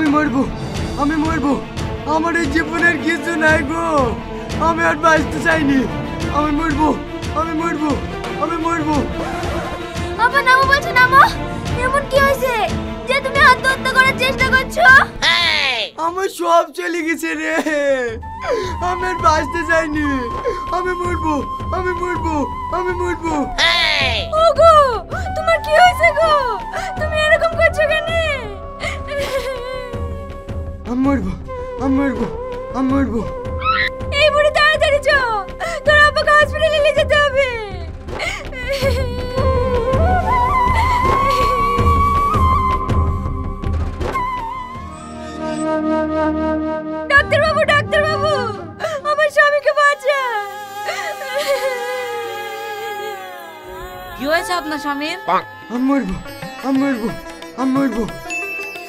আমি মরবো, আমি মরবো। আমার এই জীবনের কিছু নাই গো, আমি আর বাঁচতে চাইনি। আমি মরবো, আমি মরবো, আমি মরবো। আবার নামো বলছো, নামো। এমন কি হয়েছে যে তুমি আত্মহত্যা করার চেষ্টা করছো? আমার সব চলে গেছে রে, আমি আর বাঁচতে চাইনি। আমি মরবো, আমি মরবো, আমি মরবো। ওগো, তোমার কি হয়েছে গো? তুমি এরকম করছো কেন? আমি মরবো, আমি মরবো, আমি মরবো। এই বুড়ি তাড়াতাড়ি চ, তোর আব্বাকে হসপিটালে নিয়ে যেতে হবে। ডাক্তার বাবু, ডাক্তার বাবু, আমার স্বামীকে বাঁচা। কি হয়েছে আপনার স্বামীর? আমি মরবো, আমি মরবো, আমি মরবো।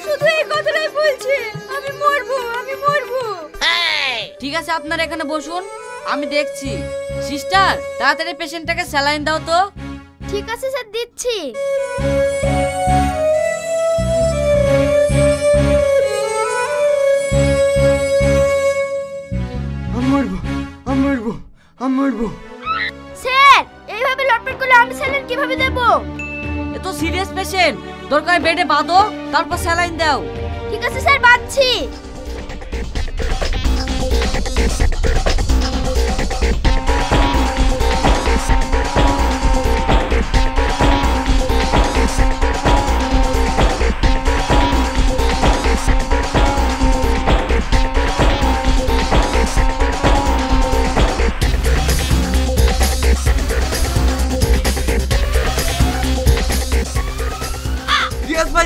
শুধু এই কথাটাই বলছে, আমি মরবো, আমি মরবো। ঠিক আছে, আপনারা এখানে বসুন, আমি দেখছি। সিস্টার, তাড়াতাড়ি পেশেন্টটাকে স্যালাইন দাও তো। ঠিক আছে স্যার, দিচ্ছি। আমি মরবো, আমি মরবো, আমি মরবো। স্যার, এইভাবে লটপট করলে আমি স্যালাইন কিভাবে দেব? এ তো সিরিয়াস পেশেন্ট, দরকার বেডে বাঁধো, তারপর স্যালাইন দাও। ঠিক আছে স্যার, বাঁধছি।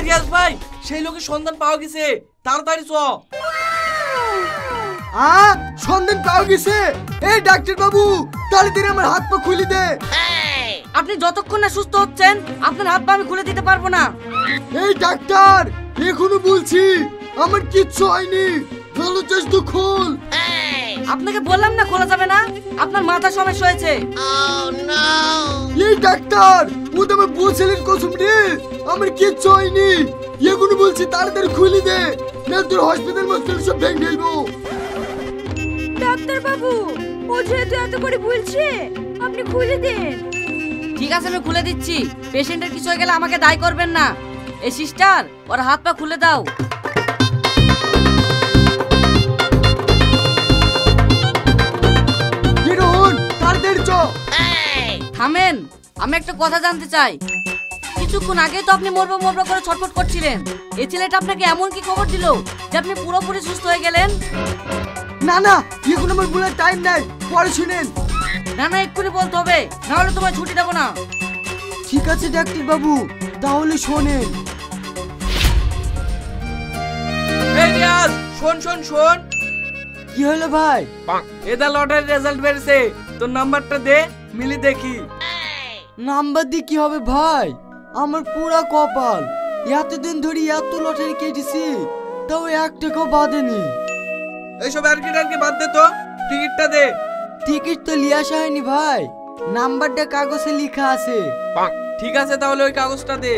রিয়াজ ভাই, সেই লোকের সন্ধান পাওয়া গেছে, তাড়াতাড়ি চ। সন্ধান পাওয়া গেছে? এই ডাক্তার বাবু, তাড়াতাড়ি আমার হাত পা খুলে দে। আপনি যতক্ষণ না সুস্থ হচ্ছেন, আপনার হাত পা আমি খুলে দিতে পারবো না। এই ডাক্তার, এখনো বলছি আমার কিচ্ছু হয়নি, ভালো চেষ্টা খোল। আপনাকে বললাম না খোলা যাবে না, আপনার মাথা সমস্যা হয়েছে। এই ডাক্তার, ও তো আমার বউ ছেলের কসম রে, আমার কিচ্ছু হয়নি। এখনো বলছি তাড়াতাড়ি খুলে দে, না তোর হসপিটাল মসপিটাল সব ভেঙে ফেলবো। ডাক্তার বাবু, ও যেহেতু এত করে বলছে, আপনি খুলে দেন। ঠিক আছে, আমি খুলে দিচ্ছি। পেশেন্টের কিছু হয়ে গেলে আমাকে দায়ী করবেন না। এই সিস্টার, ওর হাত পা খুলে দাও। তাড়াতাড়ি চ। থামেন, আমি একটা কথা জানতে চাই। কিছুক্ষণ আগে তো আপনি মরবো মরবো করে ছটফট করছিলেন। এই ছেলেটা আপনাকে এমন কি খবর দিল যে আপনি পুরোপুরি সুস্থ হয়ে গেলেন? না না, এখন আমার বলার টাইম নাই, পরে শুনেন। না না, এক্ষুনি বলতে হবে, না হলে তোমায় ছুটি দেবো না। ঠিক আছে ডাক্তার বাবু, তাহলে শোনেন। এই রিয়াজ, শোন শোন শোন। কি হলো ভাই? এদা লটারির রেজাল্ট বেরিয়েছে, তোর নাম্বারটা দে, মিলি দেখি। নাম্বার দিয়ে কি হবে ভাই? আমার পুরা কপাল, এতদিন ধরে এত লটারি কেটেছি, তাও এক টাকাও বাঁধেনি। এইসব আর কি বাদ দে তো, টিকিটটা দে। টিকিট তো লিয়ে আসা হয়নি ভাই, নাম্বারটা কাগজে লেখা আছে। ঠিক আছে, তাহলে ওই কাগজটা দে।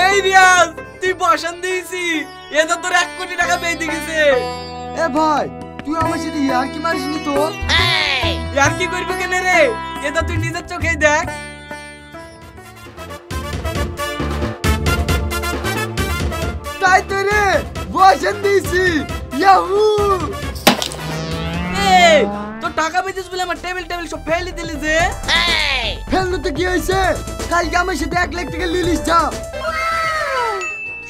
এই রিয়াজ, তুই বসান দিয়েছি, এটা তোর 1 কোটি টাকা পেয়ে গেছে। এ ভাই, তুই আমার সাথে ইয়ার্কি মারিসনি তো? আর কি করবি কেন রে, এটা তুই নিজের চোখেই দেখ। তাই তো রে, বসান দিয়েছি। ইয়াহু! এই, তোর টাকা পেয়েছিস বলে আমার টেবিল সব ফেলে দিলি যে। ফেললো তো কি হয়েছে? কালকে আমার সাথে 1 লাখ টাকা লিলিস যা।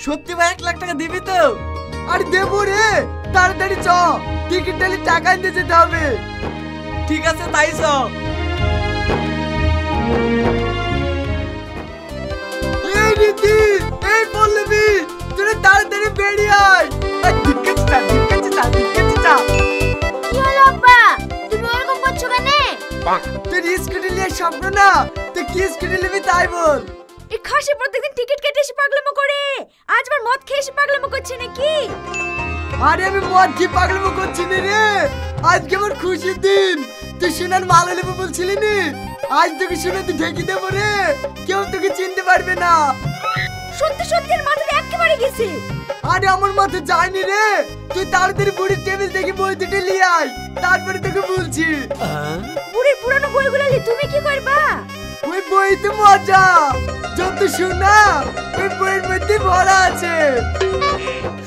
সত্যি ভাই 1 লাখ টাকা দিবি তো? আরে দেবো রে, তাড়াতাড়ি চ, টিকিট টালি টাকা নিতে যেতে হবে। ঠিক আছে, তাই চ। এই রীতি, এই পল্লবী, তোরা তাড়াতাড়ি বেরিয়ে আয়। কি হলো আব্বা, তুমি ওরকম করছো কেন? তোর স্কুটি নিয়ে স্বপ্ন না, তুই কি স্কুটি নিবি তাই বল। এই খাসি প্রত্যেকদিন টিকিট কেটে এসে পাগলামো করে, আজ আবার মদ খেয়ে এসে পাগলামো করছে নাকি? আরে আমি মদ কি পাগলামো করছি না রে, আজকে আমার খুশির দিন। তুই সোনার মালা নেবো বলছিলি নি, আজ তোকে শুনে তুই ঢেকে দেবো রে, কেউ তোকে চিনতে পারবে না। সত্যি সত্যি এর মাথাটা একেবারে গেছে। আরে আমার মাথা যায়নি রে, তুই তাড়াতাড়ি বুড়ির টেবিল থেকে বই দুটো নিয়ে আয়, তারপরে তোকে বলছি। বুড়ির পুরানো বইগুলো নিয়ে তুমি কি করবা? ওই বইতে মজা, যত শোনা ওই বইয়ের মধ্যে ভরা আছে।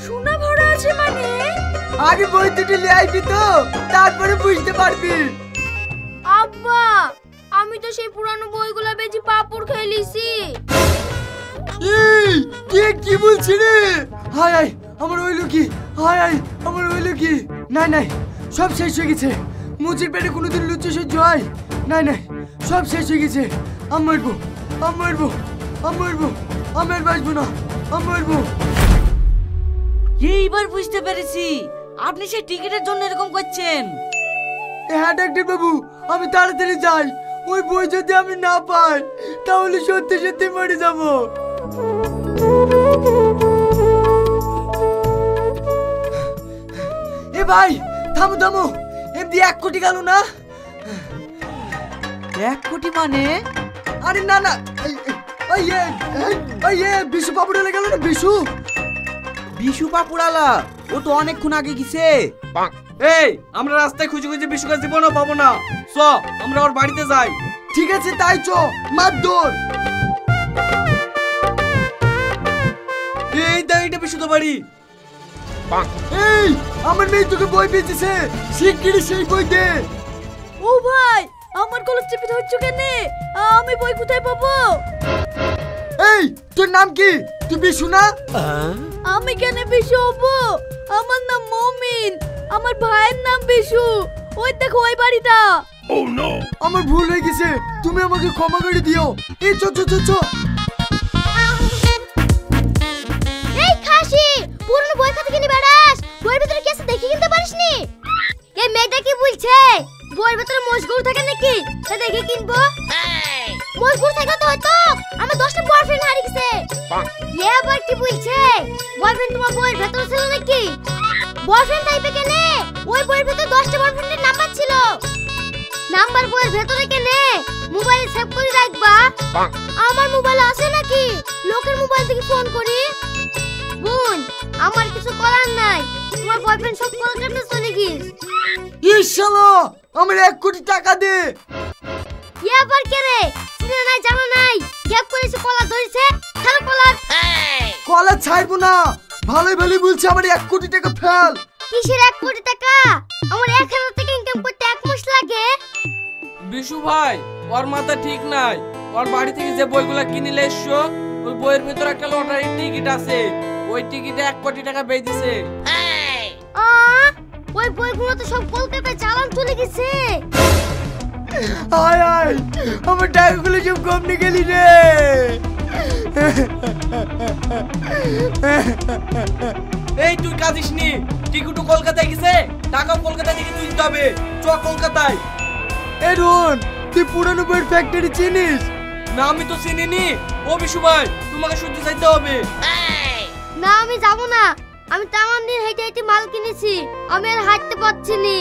সোনা ভরা আছে মানে? আগে বই দুটো নিয়ে আইবি তো, তারপরে বুঝতে পারবি। আব্বা, আমি তো সেই পুরানো বইগুলো বেচি পাপড় খেয়ে লিছি। এই কে কি বলছিস রে? হায় হায় আমার হইলো কি, হায় হায় আমার হইলো কি। নাই নাই সব শেষ হয়ে গেছে, মুচির পেটে কোনোদিন লুচি সহ্য হয়? নাই নাই সব শেষ হয়ে গেছে। আমি মরবো, আমি মরবো, আমি মরবো, আমি আর বাঁচবো না, আমি মরবো। এইবার বুঝতে পেরেছি আপনি সেই টিকিটের জন্য এরকম করছেন। হ্যাঁ ডাক্তার বাবু, আমি তাড়াতাড়ি যাই, ওই বই যদি আমি না পাই তাহলে সত্যি সত্যি মরে যাবো। এ ভাই থামো থামো, এমনি 1 কোটি গেল না? 1 কোটি মানে? আরে না না, বিশু পাপুড়ালে গেল না? বিশু পাপুড়ালা ও তো অনেকক্ষণ আগে গেছে। এই আমরা রাস্তায় খুঁজে খুঁজে বিশু কাছে জীবনও পাবো না, চ আমরা ওর বাড়িতে যাই। ঠিক আছে তাই চ, মার দৌড়। এই দাঁড়িটা বিশু তো বাড়ি। এই আমার মেয়ে তোকে বই বেচেছে, শিগগিরই সেই বই দে। ও ভাই, আমার কলেজ চেপে ধরছো কেন? আমি বই কোথায় পাবো? এই তোর নাম কি? তুই বিশু না? আমি কেন বিশু হবো? আমার নাম মমিন, আমার ভাইয়ের নাম বিশু। ওই দেখো ওই বাড়িটা। আমার ভুল হয়ে গেছে, তুমি আমাকে ক্ষমা করে দিও। এই চ চ চ চ। এই খাসি, পুরনো বই খাতা কিনে বেড়াস, বইয়ের ভিতরে কি আছে দেখে কিনতে পারিসনি? এই মেয়েটা কি বলছে? বইয়ের ভিতরে মশগুল থাকে নাকি? তা দেখে কিনবো। মশগুল থাকলে তো হয়তো আমার 10টা বয়ফ্রেন্ড হারিয়ে গেছে। এ আবার কি বলছে? বয়ফ্রেন্ড তোমার বইয়ের ভিতরে ছিল নাকি? বয়ফ্রেন্ড টাইপে কেনে? ওই বইয়ের ভিতরে 10টা বয়ফ্রেন্ডের নাম্বার ছিল। নাম্বার বইয়ের ভিতরে কেনে? মোবাইলে সেভ করে রাখবা। আমার মোবাইল আছে নাকি? লোকের মোবাইল থেকে ফোন করি। বোন, আমার কিছু করার নাই, তোমার বয়ফ্রেন্ড সব কলকাতা চলে গিস। ইশালা আমার 1 কোটি টাকা দে। এ আবার কে রে? চিনে নাই জানা নাই, গ্যাপ করেছে কলা ধরেছে, ছাড়ো কলার। কলা ছাড়বো না, ভালোই ভালোই বলছি আমার 1 কোটি টাকা ফেল। কিসের 1 কোটি টাকা? আমার 1000 টাকা ইনকাম করতে 1 মাস লাগে। বিশু ভাই ওর মাথা ঠিক নাই, ওর বাড়ি থেকে যে বইগুলা কিনে এসছো ওই বইয়ের ভিতরে একটা লটারির টিকিট আছে, ওই টিকিটে 1 কোটি টাকা বেচেছে। ওই বইগুলো তো সব কলকাতায় চালান চলে গেছে। আয় আয় আমার টাকাগুলো সব কমনে গেলি রে। এই তুই কাঁদিস নি, টিকিটও কলকাতায় গেছে, টাকাও কলকাতা থেকে তুই দিতে হবে, চ কলকাতায়। এ রোহন, তুই পুরানো বইয়ের ফ্যাক্টরি চিনিস? না আমি তো চিনিনি। ও বিশু ভাই তোমাকে সহ্য চাইতে হবে। না আমি যাব না, আমি তেমন দিন হেঁটে হেঁটে মাল কিনেছি, আমি আর হাঁটতে পারছি না।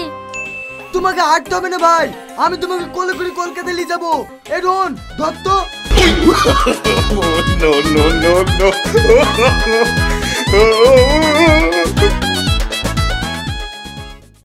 তোমাকে হাঁটতে হবে না ভাই, আমি তোমাকে কোলে করে কলকাতায় নিয়ে যাবো। এ রোহন ধর তো। no, no, no, no.